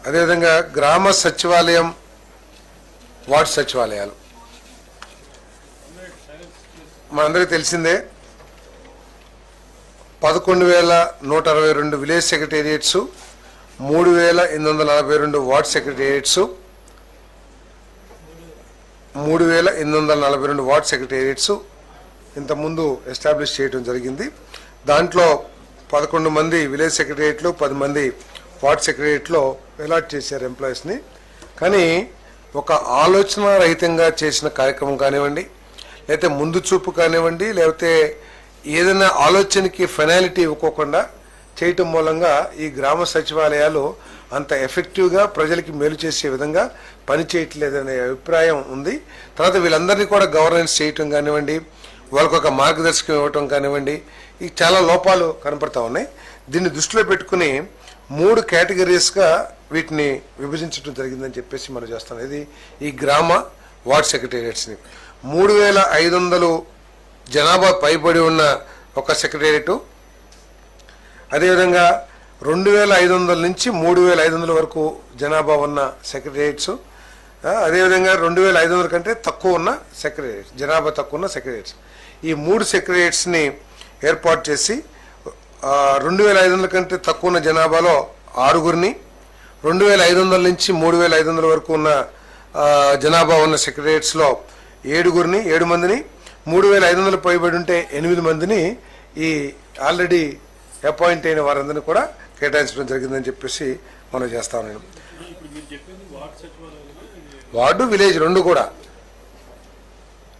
అదేవిధంగా గ్రామ సచివాలయం, వార్డు సచివాలయాలు మనందరికీ తెలిసిందే. 11,162 village secretariats, 3,842 ward secretariats, 3,842 ward secretariats ఇంతకుముందు ఎస్టాబ్లిష్ చేయడం జరిగింది. దాంట్లో 11 మంది విలేజ్ సెక్రటేరియట్లు, 10 మంది వార్డ్ సెక్రటేరియట్లో అలాట్ చేశారు ఎంప్లాయీస్ని. కానీ ఒక ఆలోచన రహితంగా చేసిన కార్యక్రమం కానివ్వండి, లేకపోతే ముందు చూపు కానివ్వండి, లేకపోతే ఏదైనా ఆలోచనకి ఫైనాలిటీ ఇవ్వకోకుండా చేయటం మూలంగా ఈ గ్రామ సచివాలయాలు అంత ఎఫెక్టివ్గా ప్రజలకి మేలు చేసే విధంగా పనిచేయట్లేదనే అభిప్రాయం ఉంది. తర్వాత వీళ్ళందరినీ కూడా గవర్నెన్స్ చేయటం కానివ్వండి, వాళ్ళకు ఒక మార్గదర్శకం ఇవ్వటం కానివ్వండి, ఈ చాలా లోపాలు కనపడతా ఉన్నాయి. దీన్ని దృష్టిలో పెట్టుకుని 3 కేటగిరీస్గా వీటిని విభజించడం జరిగిందని చెప్పేసి మనం చేస్తాం. ఇది ఈ గ్రామ వార్డ్ సెక్రటేరియట్స్ని 3,500 జనాభా పైబడి ఉన్న ఒక సెక్రటేరియట్, అదేవిధంగా 2,500 నుంచి 3,500 వరకు జనాభా ఉన్న సెక్రటేరియట్స్, అదేవిధంగా 2,500 కంటే తక్కువ ఉన్న సెక్రటేరియట్స్, జనాభా తక్కువ ఉన్న సెక్రటేరియట్స్. ఈ 3 సెక్రటేరియట్స్ని ఏర్పాటు చేసి 2,500 కంటే తక్కువ ఉన్న జనాభాలో 6గురిని, 2,500 నుంచి 3,500 వరకు ఉన్న జనాభా ఉన్న సెక్రటేరియట్స్లో 7 మందిని, 3,500 పైబడి ఉంటే 8 మందిని ఈ ఆల్రెడీ అపాయింట్ అయిన వారందరినీ కూడా కేటాయించడం జరిగిందని చెప్పేసి మనం చేస్తాం. నేను వార్డు, విలేజ్ 2 కూడా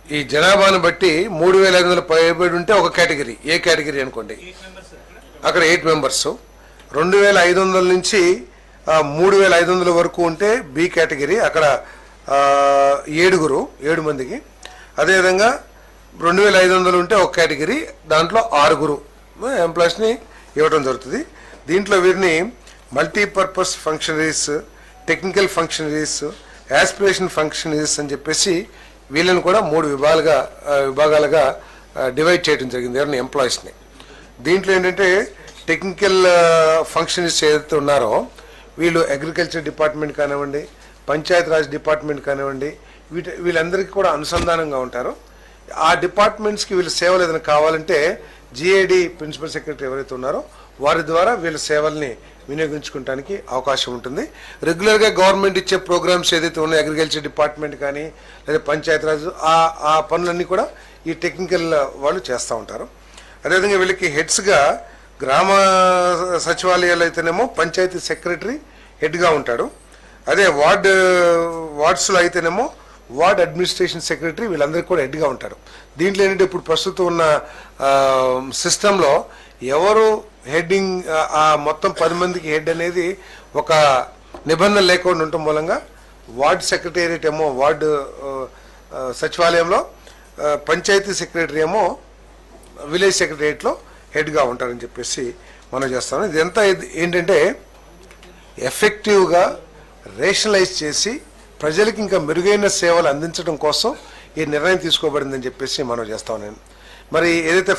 ఈ జనాభాను బట్టి 3,500 పైబడి ఉంటే ఒక కేటగిరీ, ఏ కేటగిరీ అనుకోండి, అక్కడ 8 మెంబర్స్. 2,500 నుంచి 3,500 వరకు ఉంటే బి కేటగిరీ, అక్కడ 7 మందికి. అదేవిధంగా 2,500 ఉంటే ఒక కేటగిరీ, దాంట్లో 6 ఎంప్లాయీస్ని ఇవ్వడం జరుగుతుంది. దీంట్లో వీరిని multipurpose functionaries, technical functionaries, aspiration functionaries అని చెప్పేసి వీళ్ళని కూడా 3 విభాగాలుగా డివైడ్ చేయడం జరిగింది ఎవరిని, ఎంప్లాయీస్ని. దీంట్లో ఏంటంటే టెక్నికల్ ఫంక్షనరీస్ ఏదైతే ఉన్నారో వీళ్ళు అగ్రికల్చర్ డిపార్ట్మెంట్ కానివ్వండి, పంచాయతీరాజ్ డిపార్ట్మెంట్ కానివ్వండి, వీళ్ళందరికీ కూడా అనుసంధానంగా ఉంటారు. ఆ డిపార్ట్మెంట్స్కి వీళ్ళ సేవలు ఏదైనా కావాలంటే GAD ప్రిన్సిపల్ సెక్రటరీ ఎవరైతే ఉన్నారో వారి ద్వారా వీళ్ళ సేవల్ని వినియోగించుకోవడానికి అవకాశం ఉంటుంది. రెగ్యులర్గా గవర్నమెంట్ ఇచ్చే ప్రోగ్రామ్స్ ఏదైతే ఉన్నాయో అగ్రికల్చర్ డిపార్ట్మెంట్ కానీ లేదా పంచాయతీరాజ్, ఆ పనులన్నీ కూడా ఈ టెక్నికల్ వాళ్ళు చేస్తూ ఉంటారు. అదేవిధంగా వీళ్ళకి హెడ్స్గా గ్రామ సచివాలయాలు అయితేనేమో పంచాయతీ సెక్రటరీ హెడ్గా ఉంటాడు. అదే వార్డ్స్లో అయితేనేమో వార్డ్ అడ్మినిస్ట్రేషన్ సెక్రటరీ వీళ్ళందరికీ కూడా హెడ్గా ఉంటారు. దీంట్లో ఏంటంటే ఇప్పుడు ప్రస్తుతం ఉన్న సిస్టంలో ఎవరు హెడ్డింగ్, ఆ మొత్తం 10 మందికి హెడ్ అనేది ఒక నిబంధన లేకుండా ఉండటం మూలంగా వార్డ్ సెక్రటేరియట్ ఏమో వార్డు సచివాలయంలో, పంచాయతీ సెక్రటరీ ఏమో విలేజ్ సెక్రటేరియట్లో హెడ్గా ఉంటారని చెప్పేసి మనం చేస్తాం. ఇదంతా ఏంటంటే ఎఫెక్టివ్గా రేషనలైజ్ చేసి ప్రజలకు ఇంకా మెరుగైన సేవలు అందించడం కోసం ఈ నిర్ణయం తీసుకోబడిందని చెప్పేసి మనం చేస్తాం. నేను మరి ఏదైతే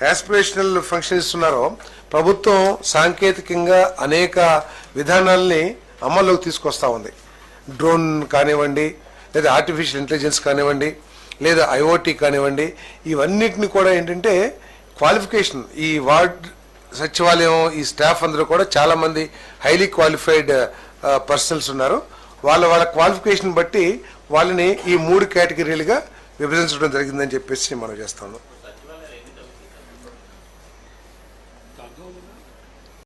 యాస్పిరేషనల్ ఫంక్షన్స్ ఉన్నారో ప్రభుత్వం సాంకేతికంగా అనేక విధానాలని అమల్లోకి తీసుకొస్తూ ఉంది. డ్రోన్ కానివ్వండి, లేదా ఆర్టిఫిషియల్ ఇంటెలిజెన్స్ కానివ్వండి, లేదా IoT కానివ్వండి, ఇవన్నిటిని కూడా ఏంటంటే క్వాలిఫికేషన్, ఈ వార్డ్ సచివాలయం ఈ స్టాఫ్ అందరూ కూడా చాలామంది హైలీ క్వాలిఫైడ్ పర్సనల్స్ ఉన్నారు. వాళ్ళ క్వాలిఫికేషన్ బట్టి వాళ్ళని ఈ 3 కేటగిరీలుగా విభజించడం జరిగిందని చెప్పేసి మనం చేస్తాము.